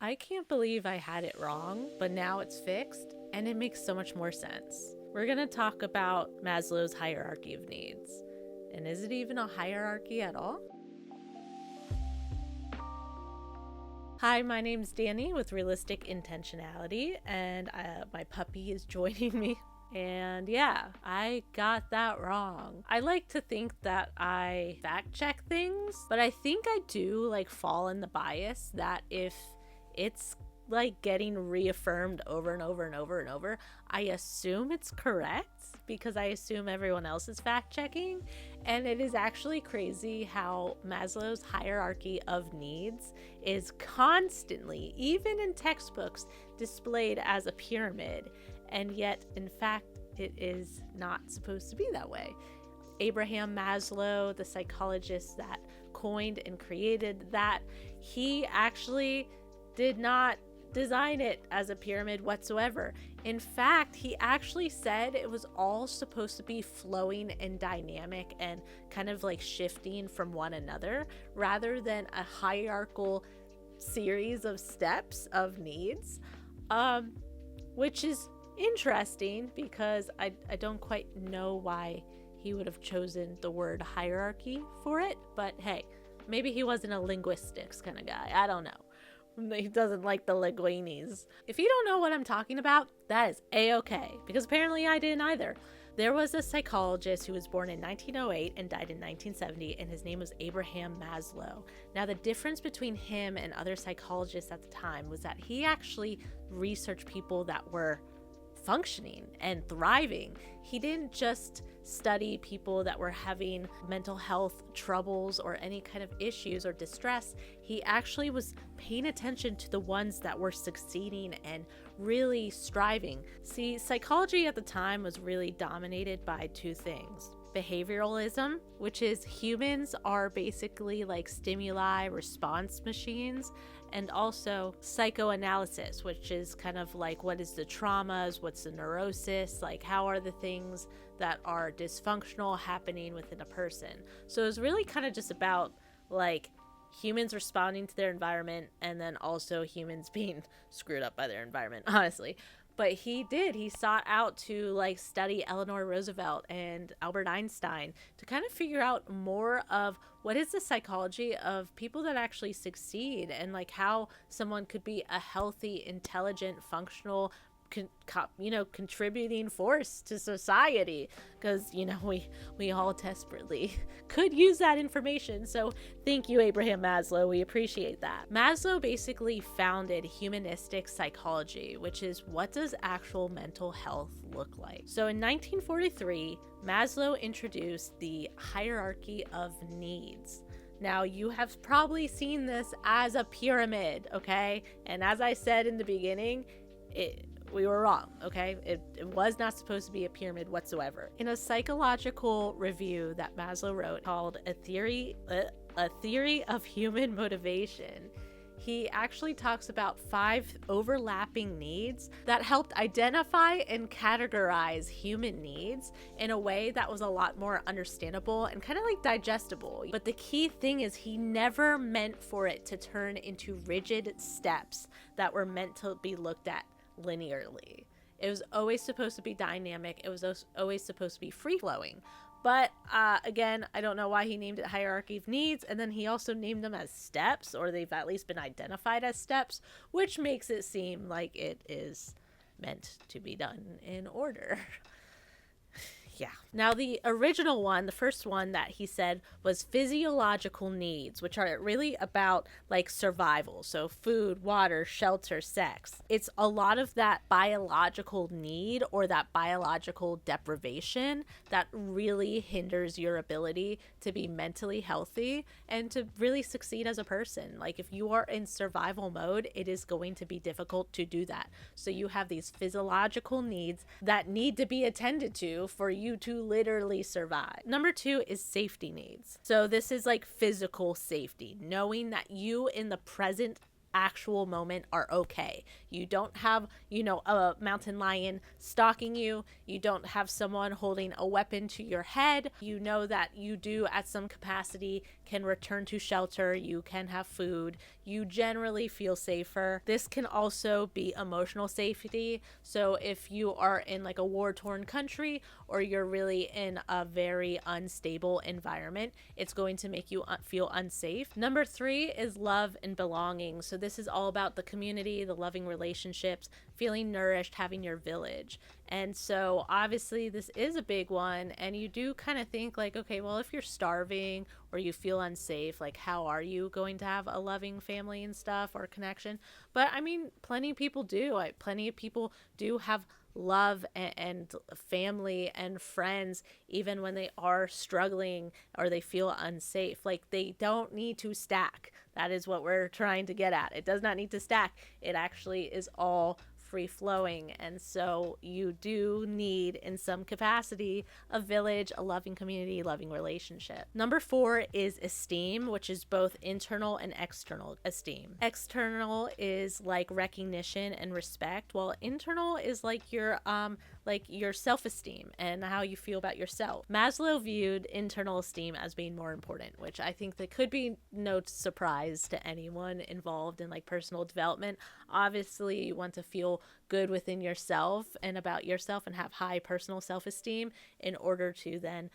I can't believe I had it wrong, but now it's fixed and it makes so much more sense. We're going to talk about Maslow's hierarchy of needs. And is it even a hierarchy at all? Hi, my name's Dani with Realistic Intentionality, and my puppy is joining me. And yeah, I got that wrong. I like to think that I fact check things, but I think I do fall in the bias that if it's getting reaffirmed over and over and over and over, I assume it's correct because I assume everyone else is fact checking. And it is actually crazy how Maslow's hierarchy of needs is constantly, even in textbooks, displayed as a pyramid. And yet, in fact, it is not supposed to be that way. Abraham Maslow, the psychologist that coined and created that, he actually did not design it as a pyramid whatsoever. In fact, he actually said it was all supposed to be flowing and dynamic and kind of shifting from one another rather than a hierarchical series of steps of needs, which is interesting because I don't quite know why he would have chosen the word hierarchy for it, but hey, maybe he wasn't a linguistics kind of guy. I don't know. He doesn't like the linguinis. If you don't know what I'm talking about, that is a-okay, because apparently I didn't either. There was a psychologist who was born in 1908 and died in 1970, and his name was Abraham Maslow. Now, the difference between him and other psychologists at the time was that he actually researched people that were functioning and thriving. He didn't just study people that were having mental health troubles or any kind of issues or distress. He actually was paying attention to the ones that were succeeding and really striving. See, psychology at the time was really dominated by two things. Behavioralism, which is humans are basically stimuli response machines, and also psychoanalysis, which is kind of what is the traumas, what's the neurosis, how are the things that are dysfunctional happening within a person. So it's really kind of just about humans responding to their environment and then also humans being screwed up by their environment, honestly. But he sought out to study Eleanor Roosevelt and Albert Einstein to kind of figure out more of what is the psychology of people that actually succeed and how someone could be a healthy, intelligent, functional, contributing force to society, because we all desperately could use that information. So thank you, Abraham Maslow, we appreciate that. Maslow basically founded humanistic psychology, which is what does actual mental health look like. So in 1943, Maslow introduced the hierarchy of needs. Now, you have probably seen this as a pyramid, okay? And as I said in the beginning, we were wrong, okay? It was not supposed to be a pyramid whatsoever. In a psychological review that Maslow wrote called A Theory of Human Motivation, he actually talks about 5 overlapping needs that helped identify and categorize human needs in a way that was a lot more understandable and kind of digestible. But the key thing is he never meant for it to turn into rigid steps that were meant to be looked at linearly. It was always supposed to be dynamic. It was always supposed to be free-flowing. But again, I don't know why he named it hierarchy of needs, and then he also named them as steps, or they've at least been identified as steps, which makes it seem like it is meant to be done in order. Yeah. Now, the original one, the first one that he said was physiological needs, which are really about survival. So food, water, shelter, sex. It's a lot of that biological need or that biological deprivation that really hinders your ability to be mentally healthy and to really succeed as a person. If you are in survival mode, it is going to be difficult to do that. So you have these physiological needs that need to be attended to for you to literally survive. Number 2 is safety needs. So this is physical safety, knowing that you in the present actual moment are okay. You don't have, a mountain lion stalking you. You don't have someone holding a weapon to your head. You know that you do at some capacity can return to shelter. You can have food. You generally feel safer. This can also be emotional safety. So if you are in like a war-torn country, or you're really in a very unstable environment, it's going to make you feel unsafe. Number 3 is love and belonging. So this is all about the community, the loving relationships, feeling nourished, having your village. And so obviously this is a big one, and you do kind of think like, okay, well, if you're starving or you feel unsafe, like how are you going to have a loving family and stuff or connection? But I mean, plenty of people do. Plenty of people do have love and family and friends even when they are struggling or they feel unsafe. Like, they don't need to stack. That is what we're trying to get at. It does not need to stack. It actually is all free flowing. And so you do need, in some capacity, a village, a loving community, loving relationship. Number 4 is esteem, which is both internal and external esteem. External is like recognition and respect, while internal is like your self-esteem and how you feel about yourself. Maslow viewed internal esteem as being more important, which I think that could be no surprise to anyone involved in like personal development. Obviously, you want to feel good within yourself and about yourself and have high personal self-esteem in order to then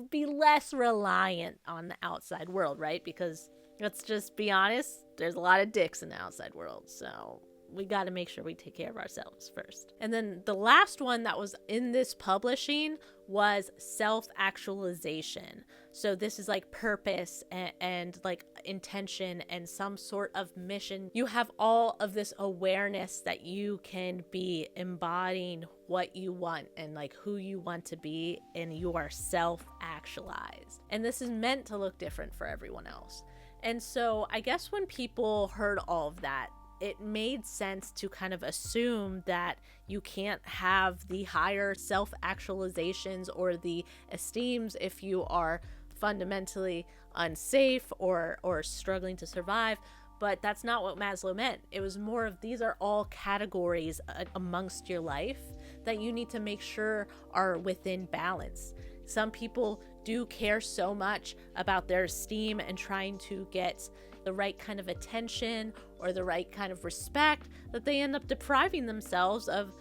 be less reliant on the outside world, right? Because let's just be honest, there's a lot of dicks in the outside world. So we got to make sure we take care of ourselves first. And then the last one that was in this publishing was self-actualization. So this is like purpose and like intention and some sort of mission. You have all of this awareness that you can be embodying what you want and like who you want to be, and you are self-actualized. And this is meant to look different for everyone else. And so I guess when people heard all of that, it made sense to kind of assume that you can't have the higher self-actualizations or the esteems if you are fundamentally unsafe or struggling to survive. But that's not what Maslow meant. It was more of, these are all categories amongst your life that you need to make sure are within balance. Some people do care so much about their esteem and trying to get the right kind of attention or the right kind of respect that they end up depriving themselves of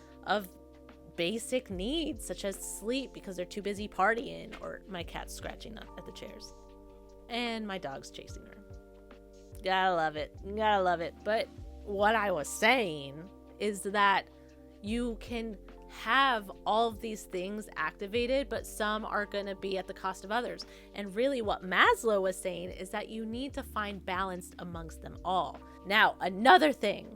basic needs such as sleep because they're too busy partying, or my cat's scratching up at the chairs and my dog's chasing her. Gotta love it. But what I was saying is that you can have all of these things activated, but some are going to be at the cost of others. And really what Maslow was saying is that you need to find balance amongst them all. Now, another thing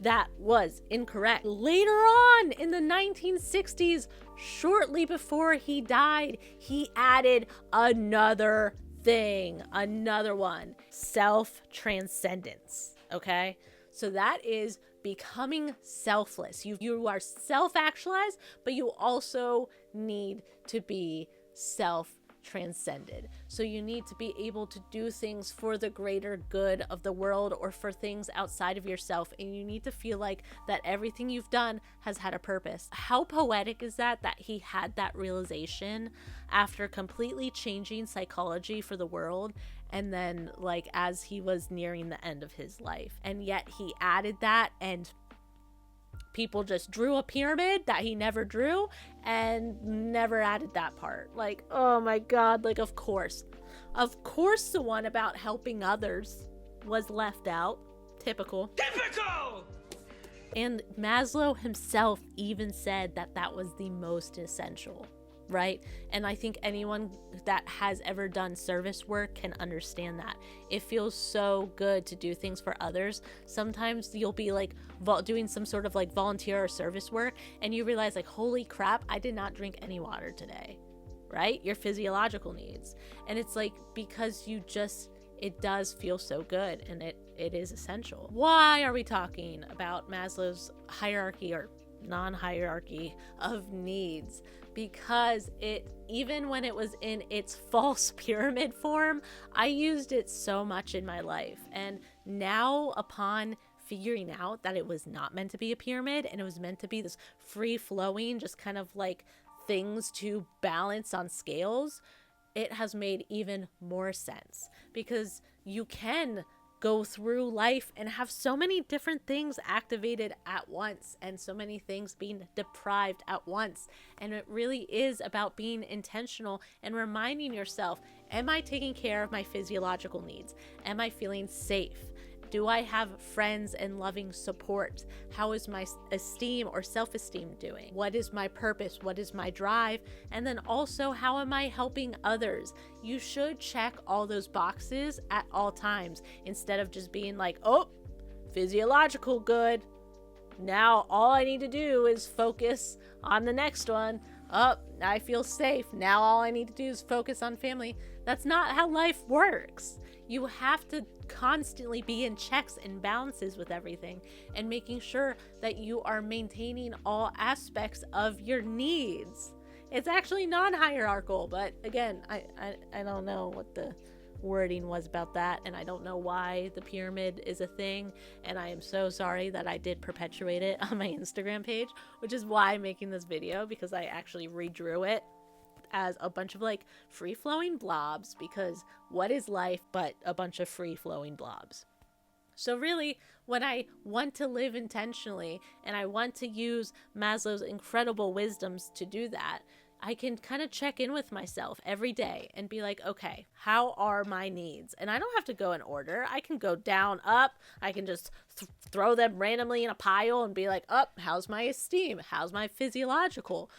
that was incorrect. Later on in the 1960s, shortly before he died, he added another thing, another one, self-transcendence, okay? So that is becoming selfless. You are self-actualized, but you also need to be self-transcended. So you need to be able to do things for the greater good of the world or for things outside of yourself, and you need to feel like that everything you've done has had a purpose. How poetic is that he had that realization after completely changing psychology for the world, and then like as he was nearing the end of his life, and yet he added that, and people just drew a pyramid that he never drew and never added that part. Like, oh my God, like of course the one about helping others was left out. Typical. And Maslow himself even said that was the most essential, right? And I think anyone that has ever done service work can understand that. It feels so good to do things for others. Sometimes you'll be like doing some sort of like volunteer or service work, and you realize like, holy crap, I did not drink any water today, right? Your physiological needs. And it's like, because it does feel so good, and it is essential. Why are we talking about Maslow's hierarchy or non-hierarchy of needs? Because even when it was in its false pyramid form, I used it so much in my life. And now, upon figuring out that it was not meant to be a pyramid and it was meant to be this free flowing, just kind of like things to balance on scales, it has made even more sense, because you can go through life and have so many different things activated at once and so many things being deprived at once. And it really is about being intentional and reminding yourself, am I taking care of my physiological needs? Am I feeling safe? Do I have friends and loving support? How is my esteem or self-esteem doing? What is my purpose? What is my drive? And then also, how am I helping others? You should check all those boxes at all times, instead of just being like, oh, physiological good. Now all I need to do is focus on the next one. Oh, I feel safe. Now all I need to do is focus on family. That's not how life works. You have to constantly be in checks and balances with everything, and making sure that you are maintaining all aspects of your needs. It's actually non-hierarchical, but again, I don't know what the wording was about that, and I don't know why the pyramid is a thing, and I am so sorry that I did perpetuate it on my Instagram page, which is why I'm making this video, because I actually redrew it as a bunch of like free-flowing blobs, because what is life but a bunch of free-flowing blobs? So really, when I want to live intentionally and I want to use Maslow's incredible wisdoms to do that, I can kind of check in with myself every day and be like, okay, how are my needs? And I don't have to go in order. I can go down, up. I can just throw them randomly in a pile and be like, how's my esteem? How's my physiological?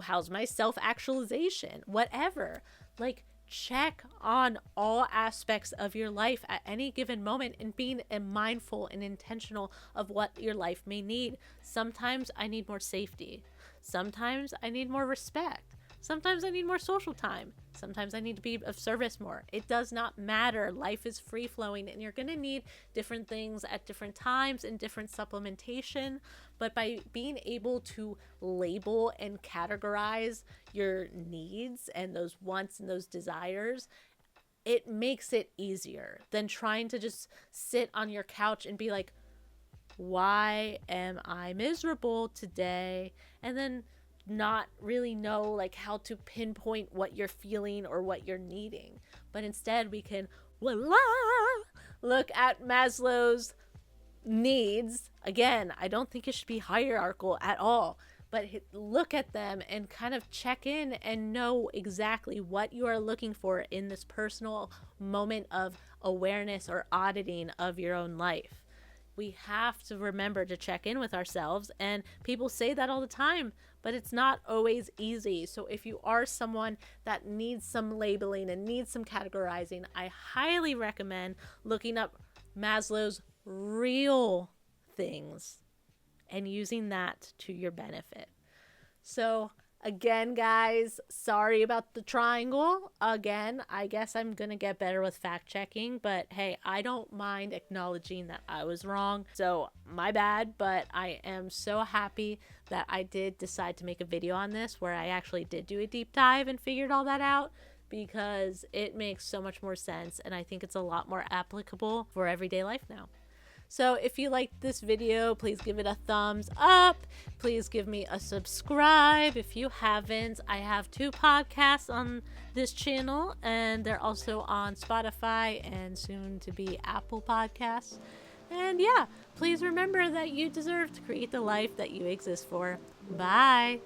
How's my self-actualization? Whatever. Like, check on all aspects of your life at any given moment, and being mindful and intentional of what your life may need. Sometimes I need more safety. Sometimes I need more respect. Sometimes I need more social time. Sometimes I need to be of service more. It does not matter. Life is free flowing, and you're going to need different things at different times and different supplementation. But by being able to label and categorize your needs and those wants and those desires, it makes it easier than trying to just sit on your couch and be like, why am I miserable today? And then not really know like how to pinpoint what you're feeling or what you're needing. But instead we can look at Maslow's needs. Again, I don't think it should be hierarchical at all, but look at them and kind of check in and know exactly what you are looking for in this personal moment of awareness or auditing of your own life. We have to remember to check in with ourselves, and people say that all the time, but it's not always easy. So if you are someone that needs some labeling and needs some categorizing, I highly recommend looking up Maslow's real things and using that to your benefit. So again, guys, sorry about the triangle. Again, I guess I'm going to get better with fact checking, but hey, I don't mind acknowledging that I was wrong. So my bad, but I am so happy that I did decide to make a video on this where I actually did do a deep dive and figured all that out, because it makes so much more sense, and I think it's a lot more applicable for everyday life now. So if you liked this video, please give it a thumbs up. Please give me a subscribe if you haven't. I have 2 podcasts on this channel, and they're also on Spotify and soon to be Apple Podcasts. And yeah, please remember that you deserve to create the life that you exist for. Bye.